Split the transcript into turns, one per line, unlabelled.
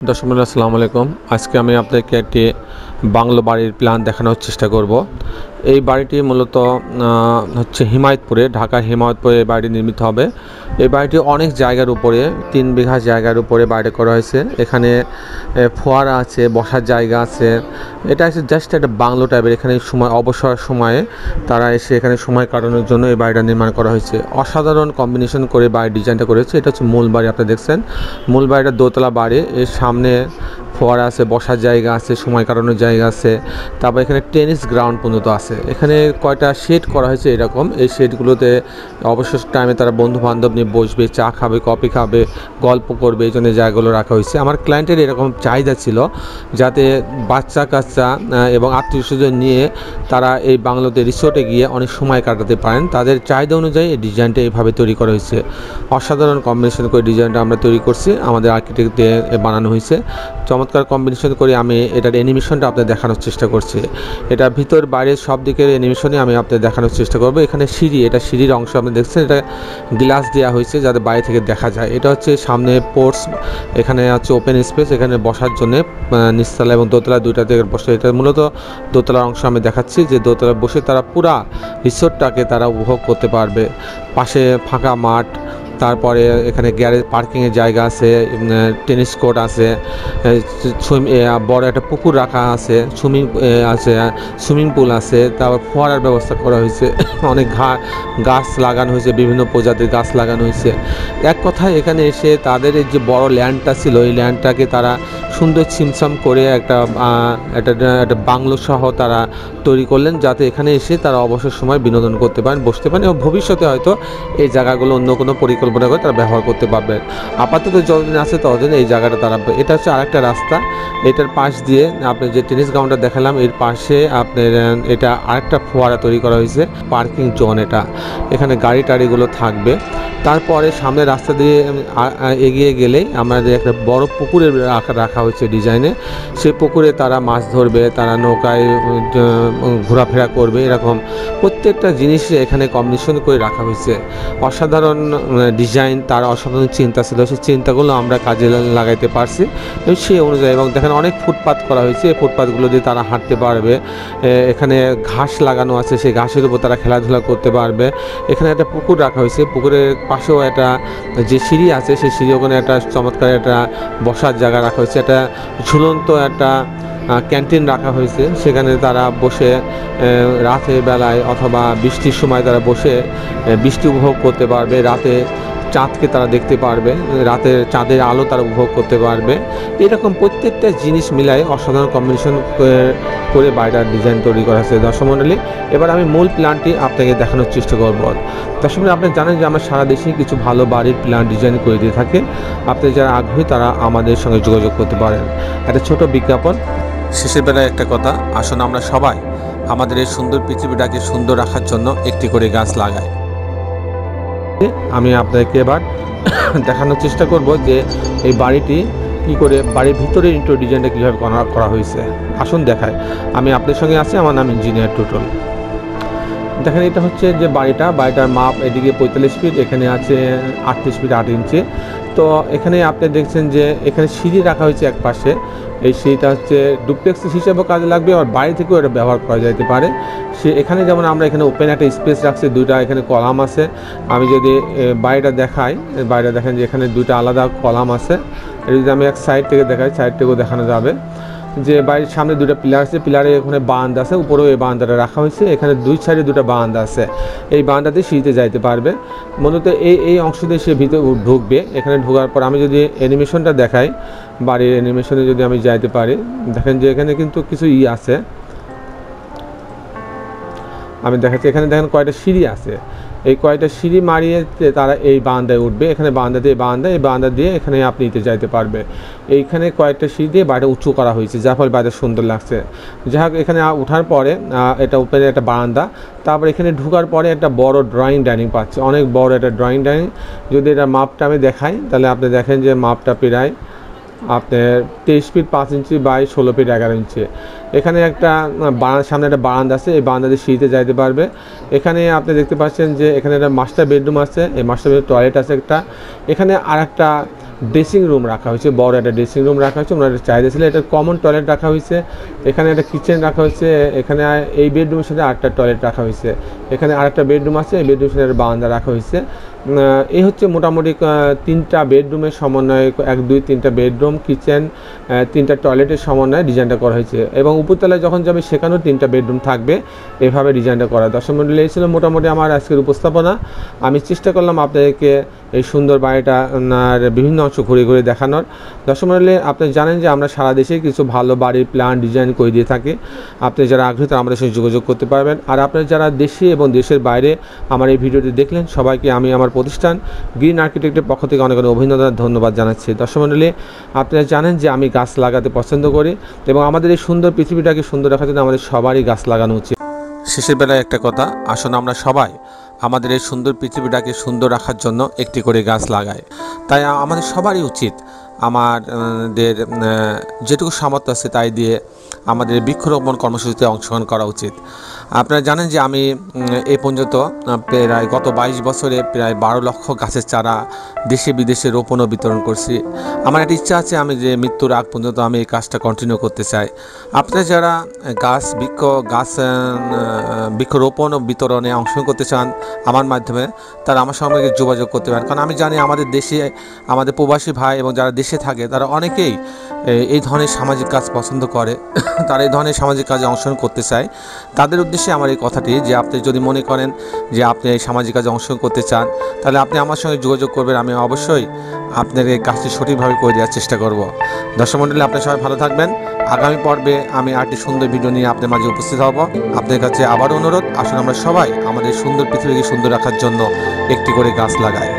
দর্শক বন্ধুরা আসসালামু আলাইকুম। আজকে আমি আপনাদেরকে একটি বাংলো বাড়ির প্ল্যান দেখানোর চেষ্টা করব। এই বাড়িটি মূলত হচ্ছে হিমায়তপুরে, ঢাকার হিমায়তপুরে এই বাড়িটি নির্মিত হবে। এই বাড়িটি অনেক জায়গার উপরে, 3 বিঘা জায়গার উপরে বাড়ি করা হয়েছে। এখানে ফোয়ারা আছে, বসার জায়গা আছে। এটা হচ্ছে জাস্ট একটা বাংলো টাইপের। এখানে সময় অবসর সময়ে তারা এসে এখানে সময় কাটানোর জন্য এই বাড়িটা নির্মাণ করা হয়েছে। অসাধারণ কম্বিনেশন করে বাড়ির ডিজাইনটা করেছে। এটা হচ্ছে মূল বাড়ি, আপনারা দেখছেন মূল বাড়িটা দোতলা বাড়ি। এর সামনে ফোয়ারা আছে, বসার জায়গা আছে, সময় কাটানোর জায়গা আছে। তারপর এখানে টেনিস গ্রাউন্ড পর্যন্ত আছে। এখানে কয়টা শেড করা হয়েছে এরকম। এই শেডগুলোতে অবসর টাইমে তারা বন্ধু বান্ধব নিয়ে বসবে, চা খাবে, কফি খাবে, গল্প করবে, এই জন্য জায়গাগুলো রাখা হয়েছে। আমার ক্লায়েন্টের এরকম চাহিদা ছিল যাতে বাচ্চা কাচ্চা এবং আত্মীয় স্বজন নিয়ে তারা এই বাংলোতে রিসোর্টে গিয়ে অনেক সময় কাটাতে পারেন। তাদের চাহিদা অনুযায়ী এই ডিজাইনটা এইভাবে তৈরি করা হয়েছে। অসাধারণ কম্বিনেশন করে ডিজাইনটা আমরা তৈরি করছি, আমাদের আর্কিটেক্ট দিয়ে বানানো হয়েছে। চমৎকার কম্বিনেশন করে আমি এটার অ্যানিমেশনটা আপনাদের দেখানোর চেষ্টা করছি। এটা ভিতর বাইরে সব দিকের অ্যানিমেশনে আমি আপনাদের দেখানোর চেষ্টা করব। এখানে সিঁড়ি, এটা সিঁড়ির অংশ আপনি দেখছেন, এটা গ্লাস দেওয়া হয়েছে যাতে বাইরে থেকে দেখা যায়। এটা হচ্ছে সামনে পোর্টস, এখানে হচ্ছে ওপেন স্পেস, এখানে বসার জন্য নিচতলা এবং দোতলা দুইটা থেকে বসে। এটা মূলত দোতলার অংশ আমি দেখাচ্ছি, যে দোতলা বসে তারা পুরা রিসোর্টটাকে তারা উপভোগ করতে পারবে। পাশে ফাঁকা মাঠ, তারপরে এখানে গ্যারেজ পার্কিংয়ের জায়গা আছে, টেনিস কোর্ট আছে, বড় একটা পুকুর রাখা আছে, সুইমিং পুল আছে, তারপর ফোয়ারার ব্যবস্থা করা হয়েছে। অনেক গাছ লাগানো হয়েছে, বিভিন্ন প্রজাতির গাছ লাগানো হয়েছে। এক কথায় এখানে এসে তাদের এই যে বড় ল্যান্ডটা ছিল, এই ল্যান্ডটাকে তারা সুন্দর ছিমছাম করে একটা বাংলো সহ তারা তৈরি করলেন, যাতে এখানে এসে তারা অবসর সময় বিনোদন করতে পারেন, বসতে পারেন এবং ভবিষ্যতে হয়তো এই জায়গাগুলো অন্য কোনো পরিকল্পনা করে তারা ব্যবহার করতে পারবেন। আপাতত যতদিন আছে ততদিন এই জায়গাটা তারা। এটা হচ্ছে আরেকটা রাস্তা, এটার পাশ দিয়ে আপনি যে টেনিস গ্রাউন্ডটা দেখালাম এর পাশে আপনার এটা আরেকটা ফোয়ারা তৈরি করা হয়েছে, পার্কিং জোন। এটা এখানে গাড়ি টাড়িগুলো থাকবে। তারপরে সামনে রাস্তা দিয়ে এগিয়ে গেলেই আমাদের একটা বড় পুকুরের রাখা হয়েছে ডিজাইনে। সেই পুকুরে তারা মাছ ধরবে, তারা নৌকায় ঘোরাফেরা করবে, এরকম প্রত্যেকটা জিনিস এখানে কম্বিনেশন করে রাখা হয়েছে। অসাধারণ ডিজাইন, তার অসাধারণ চিন্তা ছিল, সেই চিন্তাগুলো আমরা কাজে লাগাইতে পারছি এবং সেই অনুযায়ী। এবং দেখেন অনেক ফুটপাত করা হয়েছে, এই ফুটপাতগুলো দিয়ে তারা হাঁটতে পারবে। এখানে ঘাস লাগানো আছে, সেই ঘাসের উপর তারা খেলাধুলা করতে পারবে। এখানে একটা পুকুর রাখা হয়েছে, পুকুরের পাশেও একটা যে সিঁড়ি আছে, সেই সিঁড়ি ওখানে একটা চমৎকার একটা বসার জায়গা রাখা হয়েছে। একটা ঝুলন্ত একটা ক্যান্টিন রাখা হয়েছে, সেখানে তারা বসে রাতের বেলায় অথবা বৃষ্টির সময় তারা বসে বৃষ্টি উপভোগ করতে পারবে। রাতে চাঁদকে তারা দেখতে পারবে, রাতের চাঁদের আলো তারা উপভোগ করতে পারবে। এরকম প্রত্যেকটা জিনিস মিলায় অসাধারণ কম্বিনেশন করে বাড়িটার ডিজাইন তৈরি করা হয়েছে। দর্শক মণ্ডলী, এবার আমি মূল প্ল্যানটি আপনাকে দেখানোর চেষ্টা করব। দর্শক মণ্ডলী, আপনি জানেন যে আমরা সারা দেশেই কিছু ভালো বাড়ির প্ল্যান ডিজাইন করে দিয়ে থাকি। আপনি যারা আগ্রহী তারা আমাদের সঙ্গে যোগাযোগ করতে পারেন। একটা ছোট বিজ্ঞাপন, শেষের বেলায় একটা কথা, আসুন আমরা সবাই আমাদের এই সুন্দর পৃথিবীটাকে সুন্দর রাখার জন্য একটি করে গাছ লাগাই। আমি আপনাদেরকে এবার দেখানোর চেষ্টা করব যে এই বাড়িটি কী করে, বাড়ির ভিতরে ইন্টেরিয়র ডিজাইনটা কীভাবে করা হয়েছে। আসুন দেখায়। আমি আপনাদের সঙ্গে আছি, আমার নাম ইঞ্জিনিয়ার টুটুল। দেখেন, এটা হচ্ছে যে বাড়িটার মাপ এদিকে 45 ফিট, এখানে আছে 38 ফিট 8 ইঞ্চি। তো এখানে আপনি দেখছেন যে এখানে সিঁড়ি রাখা হয়েছে এক পাশে। এই সিঁড়িটা হচ্ছে ডুপ্লেক্স হিসেবেও কাজে লাগবে, আর বাড়ি থেকেও এটা ব্যবহার করা যেতে পারে। এখানে যেমন আমরা এখানে ওপেন একটা স্পেস রাখছি, দুইটা এখানে কলাম আছে। আমি যদি বাড়িটা দেখাই, বাড়িটা দেখেন যে এখানে দুইটা আলাদা কলাম আছে। এটা যদি আমি এক সাইড থেকে দেখাই, সাইড থেকেও দেখানো যাবে যে বাড়ির সামনে দুটো পিলার আছে, পিলারে এখানে বারান্দা আছে, উপরেও এই বারান্দাটা রাখা হয়েছে। এখানে দুই সাইডে দুটো বারান্দা আছে, এই বারান্দাতে সিঁড়িতে যাইতে পারবে। মূলত এই অংশ দিয়ে সে ভিতরে ঢুকবে। এখানে ঢোকার পর আমি যদি অ্যানিমেশনটা দেখাই, বাড়ির অ্যানিমেশনে যদি আমি যাইতে পারি, দেখেন যে এখানে কিন্তু কিছু আছে। আমি দেখাচ্ছি, এখানে দেখেন কয়টা সিঁড়ি আছে। এই কয়টা সিঁড়ি মারিয়ে তারা এই বারান্দায় উঠবে। এখানে এই বারান্দা দিয়ে এখানে আপনি নিতে যাইতে পারবে। এইখানে কয়েকটা সিঁড়ি দিয়ে বাড়িটা উঁচু করা হয়েছে, যার ফলে বাড়িটা সুন্দর লাগছে। যাই হোক, এখানে ওঠার পরে এটা উপরে একটা বারান্দা, তারপর এখানে ঢোকার পরে একটা বড় ড্রয়িং ডাইনিং পাচ্ছে, অনেক বড় একটা ড্রয়িং ডাইনিং। যদি এটা মাপটা আমি দেখাই, তাহলে আপনি দেখেন যে মাপটা প্রায় আপনার 23 ফিট 5 ইঞ্চি বাই 16 ফিট 11 ইঞ্চি। এখানে একটা সামনে একটা বারান্দা আছে, এই বারান্দা দিয়ে সিঁড়িতে যাইতে পারবে। এখানে আপনি দেখতে পাচ্ছেন যে এখানে একটা মাস্টার বেডরুম আছে, এই মাস্টার বেডরুম টয়লেট আছে একটা। এখানে আর একটা ড্রেসিং রুম রাখা হয়েছে, বড় একটা ড্রেসিং রুম রাখা হয়েছে। ওনার চাহিদা ছিল এটা কমন টয়লেট রাখা হয়েছে, এখানে একটা কিচেন রাখা হয়েছে, এখানে এই বেডরুমের সাথে আরেকটা টয়লেট রাখা হয়েছে, এখানে আরেকটা বেডরুম আছে, এই বেডরুমের সাথে বারান্দা রাখা হয়েছে। এই হচ্ছে মোটামুটি 3টা বেডরুমের সমন্বয়ে 1 2 3টা বেডরুম, কিচেন, 3টা টয়লেটের সমন্বয়ে ডিজাইনটা করা হয়েছে। এবং উপরতলায় যখন যাবে সেখানেও 3টা বেডরুম থাকবে, এভাবে ডিজাইনটা করা। দর্শক মণ্ডলী, এই ছিল মোটামুটি আমার আজকের উপস্থাপনা। আমি চেষ্টা করলাম আপনাদেরকে এই সুন্দর বাড়িটা বিভিন্ন অংশ ঘুরে ঘুরে দেখানোর। দর্শক মণ্ডলী, আপনি জানেন যে আমরা সারা দেশে কিছু ভালো বাড়ির প্ল্যান ডিজাইন করে দিয়ে থাকি। আপনি যারা আগ্রহী তারা আমাদের সঙ্গে যোগাযোগ করতে পারবেন। আর আপনারা যারা দেশে এবং দেশের বাইরে আমার এই ভিডিওটি দেখলেন, সবাইকে আমি আমার প্রতিষ্ঠান গ্রিন আর্কিটেক্টের পক্ষ থেকে অনেক অনেক অভিনন্দন, ধন্যবাদ জানাচ্ছি। দর্শক মণ্ডলী, আপনারা জানেন যে আমি গাছ লাগাতে পছন্দ করি এবং আমাদের এই সুন্দর পৃথিবীটাকে সুন্দর রাখার জন্য আমাদের সবারই গাছ লাগানো উচিত। শেষের বেলায় একটা কথা, আসুন আমরা সবাই আমাদের এই সুন্দর পৃথিবীটাকে সুন্দর রাখার জন্য একটি করে গাছ লাগাই। তাই আমাদের সবারই উচিত আমাদের যেটুকু সামর্থ্য আছে তাই দিয়ে আমাদের বৃক্ষরোপণ কর্মসূচিতে অংশগ্রহণ করা উচিত। আপনারা জানেন যে আমি এই পর্যন্ত প্রায় গত 22 বছরে প্রায় 12 লক্ষ গাছের চারা দেশে বিদেশে রোপণ ও বিতরণ করছি। আমার একটা ইচ্ছা আছে, আমি যে মৃত্যুর আগ পর্যন্ত আমি এই কাজটা কন্টিনিউ করতে চাই। আপনারা যারা বৃক্ষরোপণ ও বিতরণে অংশগ্রহণ করতে চান আমার মাধ্যমে, তারা আমার সঙ্গে যোগাযোগ করতে পারেন। কারণ আমি জানি আমাদের দেশে আমাদের প্রবাসী ভাই এবং যারা দেশে থাকে তারা অনেকেই এই ধরনের সামাজিক কাজ পছন্দ করে, তারা এই ধরনের সামাজিক কাজে অংশগ্রহণ করতে চায়। তাদের উদ্দেশ্যে আমার এই কথাটি যে আপনি যদি মনে করেন যে আপনি এই সামাজিক কাজে অংশগ্রহণ করতে চান, তাহলে আপনি আমার সঙ্গে যোগাযোগ করবেন। আমি অবশ্যই আপনার এই কাজটি সঠিকভাবে করে দেওয়ার চেষ্টা করব। দর্শক মণ্ডলী, আপনি সবাই ভালো থাকবেন। আগামী পর্বে আমি আরেকটি সুন্দর ভিডিও নিয়ে আপনার মাঝে উপস্থিত হব। আপনার কাছে আবারও অনুরোধ, আসুন আমরা সবাই আমাদের সুন্দর পৃথিবীকে সুন্দর রাখার জন্য একটি করে গাছ লাগাই।